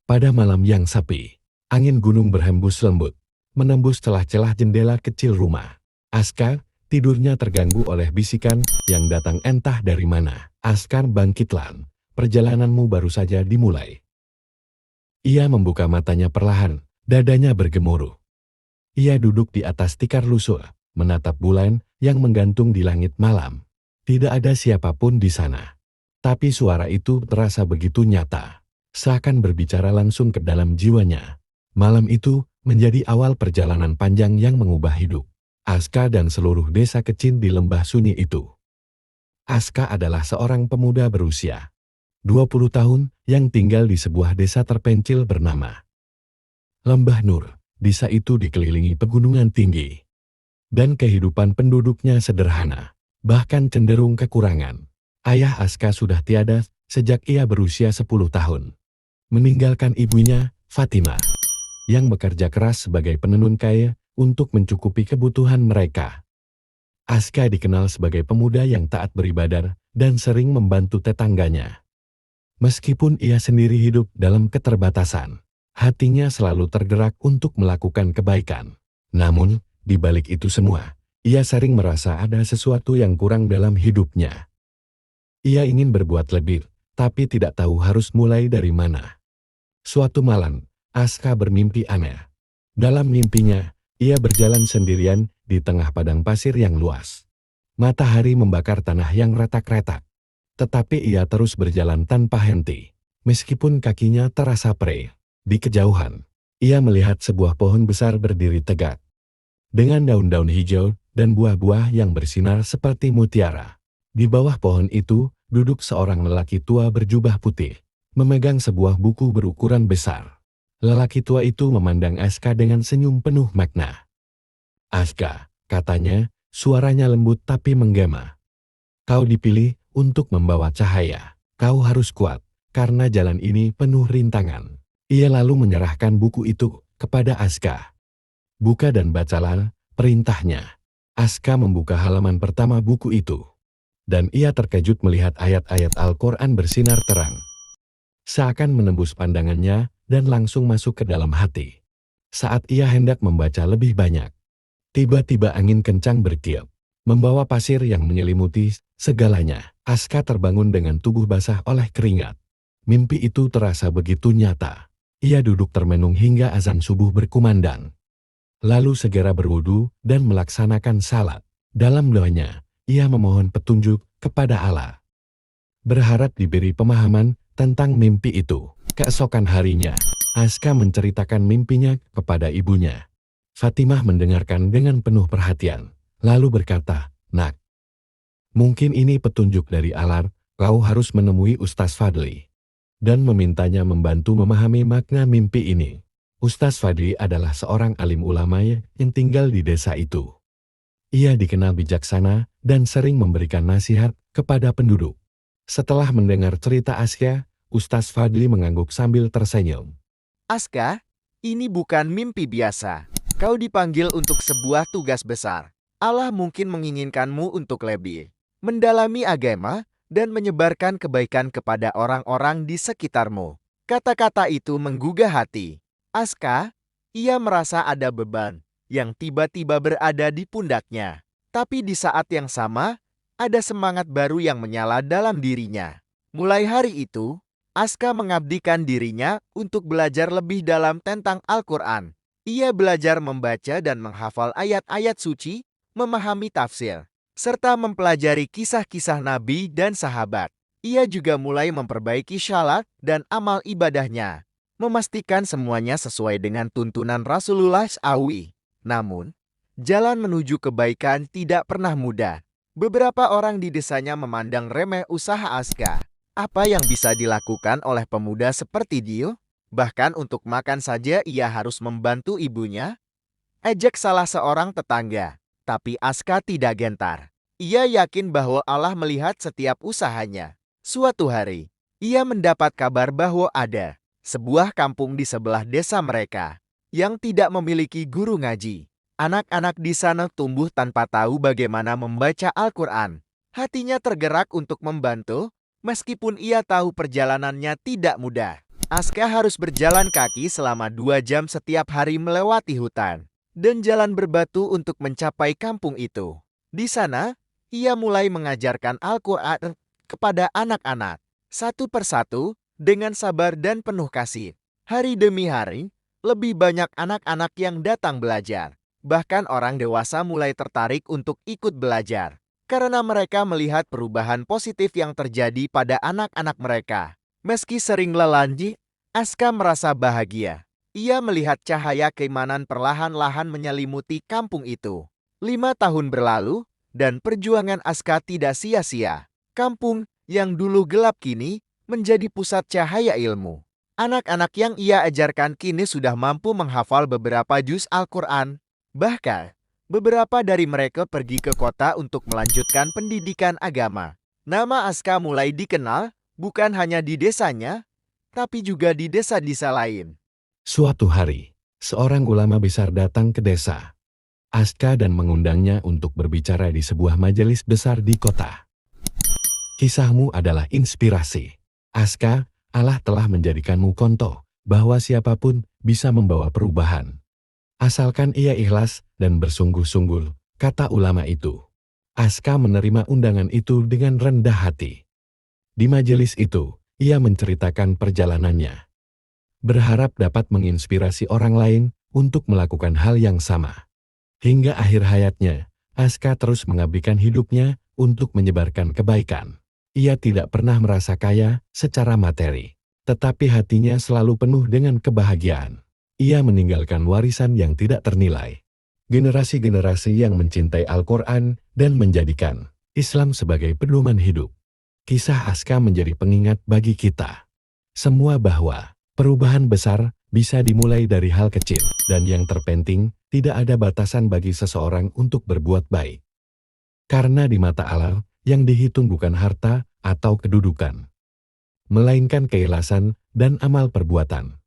Pada malam yang sepi, angin gunung berhembus lembut, menembus celah-celah jendela kecil rumah. Aska, tidurnya terganggu oleh bisikan yang datang entah dari mana. Askar, bangkitlah, perjalananmu baru saja dimulai. Ia membuka matanya perlahan, dadanya bergemuruh. Ia duduk di atas tikar lusuh, menatap bulan yang menggantung di langit malam. Tidak ada siapapun di sana. Tapi suara itu terasa begitu nyata, seakan berbicara langsung ke dalam jiwanya. Malam itu menjadi awal perjalanan panjang yang mengubah hidup Aska dan seluruh desa kecil di lembah sunyi itu. Aska adalah seorang pemuda berusia 20 tahun yang tinggal di sebuah desa terpencil bernama Lembah Nur. Desa itu dikelilingi pegunungan tinggi, dan kehidupan penduduknya sederhana, bahkan cenderung kekurangan. Ayah Aska sudah tiada sejak ia berusia 10 tahun, meninggalkan ibunya, Fatimah, yang bekerja keras sebagai penenun kayu untuk mencukupi kebutuhan mereka. Aska dikenal sebagai pemuda yang taat beribadah dan sering membantu tetangganya. Meskipun ia sendiri hidup dalam keterbatasan, hatinya selalu tergerak untuk melakukan kebaikan. Namun, di balik itu semua, ia sering merasa ada sesuatu yang kurang dalam hidupnya. Ia ingin berbuat lebih, tapi tidak tahu harus mulai dari mana. Suatu malam, Aska bermimpi aneh. Dalam mimpinya, ia berjalan sendirian di tengah padang pasir yang luas. Matahari membakar tanah yang retak-retak. Tetapi ia terus berjalan tanpa henti, meskipun kakinya terasa perih. Di kejauhan, ia melihat sebuah pohon besar berdiri tegak, dengan daun-daun hijau dan buah-buah yang bersinar seperti mutiara. Di bawah pohon itu, duduk seorang lelaki tua berjubah putih, memegang sebuah buku berukuran besar. Lelaki tua itu memandang Aska dengan senyum penuh makna. "Aska," katanya, suaranya lembut tapi menggema. "Kau dipilih untuk membawa cahaya. Kau harus kuat, karena jalan ini penuh rintangan." Ia lalu menyerahkan buku itu kepada Aska. "Buka dan bacalah," perintahnya. Aska membuka halaman pertama buku itu, dan ia terkejut melihat ayat-ayat Al-Quran bersinar terang, seakan menembus pandangannya dan langsung masuk ke dalam hati. Saat ia hendak membaca lebih banyak, tiba-tiba angin kencang bertiup, membawa pasir yang menyelimuti segalanya. Aska terbangun dengan tubuh basah oleh keringat. Mimpi itu terasa begitu nyata. Ia duduk termenung hingga azan subuh berkumandang. Lalu segera berwudu dan melaksanakan salat. Dalam doanya, ia memohon petunjuk kepada Allah, berharap diberi pemahaman tentang mimpi itu. Keesokan harinya, Aska menceritakan mimpinya kepada ibunya. Fatimah mendengarkan dengan penuh perhatian, lalu berkata, "Nak, mungkin ini petunjuk dari Allah, kau harus menemui Ustaz Fadli dan memintanya membantu memahami makna mimpi ini." Ustaz Fadli adalah seorang alim ulama yang tinggal di desa itu. Ia dikenal bijaksana dan sering memberikan nasihat kepada penduduk. Setelah mendengar cerita Aska, Ustaz Fadli mengangguk sambil tersenyum. Aska, ini bukan mimpi biasa. Kau dipanggil untuk sebuah tugas besar. Allah mungkin menginginkanmu untuk lebih mendalami agama dan menyebarkan kebaikan kepada orang-orang di sekitarmu. Kata-kata itu menggugah hati Aska. Ia merasa ada beban yang tiba-tiba berada di pundaknya. Tapi di saat yang sama, ada semangat baru yang menyala dalam dirinya. Mulai hari itu, Aska mengabdikan dirinya untuk belajar lebih dalam tentang Al-Quran. Ia belajar membaca dan menghafal ayat-ayat suci, memahami tafsir, serta mempelajari kisah-kisah nabi dan sahabat. Ia juga mulai memperbaiki syalat dan amal ibadahnya, memastikan semuanya sesuai dengan tuntunan Rasulullah SAW. Namun, jalan menuju kebaikan tidak pernah mudah. Beberapa orang di desanya memandang remeh usaha Aska. Apa yang bisa dilakukan oleh pemuda seperti dia? Bahkan untuk makan saja ia harus membantu ibunya. Ejek salah seorang tetangga. Tapi Aska tidak gentar. Ia yakin bahwa Allah melihat setiap usahanya. Suatu hari, ia mendapat kabar bahwa ada sebuah kampung di sebelah desa mereka yang tidak memiliki guru ngaji. Anak-anak di sana tumbuh tanpa tahu bagaimana membaca Al-Quran. Hatinya tergerak untuk membantu, meskipun ia tahu perjalanannya tidak mudah. Aska harus berjalan kaki selama 2 jam setiap hari melewati hutan dan jalan berbatu untuk mencapai kampung itu. Di sana, ia mulai mengajarkan Al-Quran kepada anak-anak, satu persatu, dengan sabar dan penuh kasih. Hari demi hari, lebih banyak anak-anak yang datang belajar. Bahkan orang dewasa mulai tertarik untuk ikut belajar, karena mereka melihat perubahan positif yang terjadi pada anak-anak mereka. Meski sering lelah, Aska merasa bahagia. Ia melihat cahaya keimanan perlahan-lahan menyelimuti kampung itu. 5 tahun berlalu, dan perjuangan Aska tidak sia-sia. Kampung yang dulu gelap kini menjadi pusat cahaya ilmu. Anak-anak yang ia ajarkan kini sudah mampu menghafal beberapa juz Al-Quran. Bahkan, beberapa dari mereka pergi ke kota untuk melanjutkan pendidikan agama. Nama Aska mulai dikenal bukan hanya di desanya, tapi juga di desa-desa lain. Suatu hari, seorang ulama besar datang ke desa Aska dan mengundangnya untuk berbicara di sebuah majelis besar di kota. Kisahmu adalah inspirasi. Aska, Allah telah menjadikanmu contoh bahwa siapapun bisa membawa perubahan. Asalkan ia ikhlas dan bersungguh-sungguh, kata ulama itu. Aska menerima undangan itu dengan rendah hati. Di majelis itu, ia menceritakan perjalanannya, berharap dapat menginspirasi orang lain untuk melakukan hal yang sama. Hingga akhir hayatnya, Aska terus mengabdikan hidupnya untuk menyebarkan kebaikan. Ia tidak pernah merasa kaya secara materi, tetapi hatinya selalu penuh dengan kebahagiaan. Ia meninggalkan warisan yang tidak ternilai. Generasi-generasi yang mencintai Al-Quran dan menjadikan Islam sebagai pedoman hidup. Kisah Aska menjadi pengingat bagi kita semua bahwa perubahan besar bisa dimulai dari hal kecil, dan yang terpenting, tidak ada batasan bagi seseorang untuk berbuat baik. Karena di mata Allah, yang dihitung bukan harta atau kedudukan, melainkan keikhlasan dan amal perbuatan.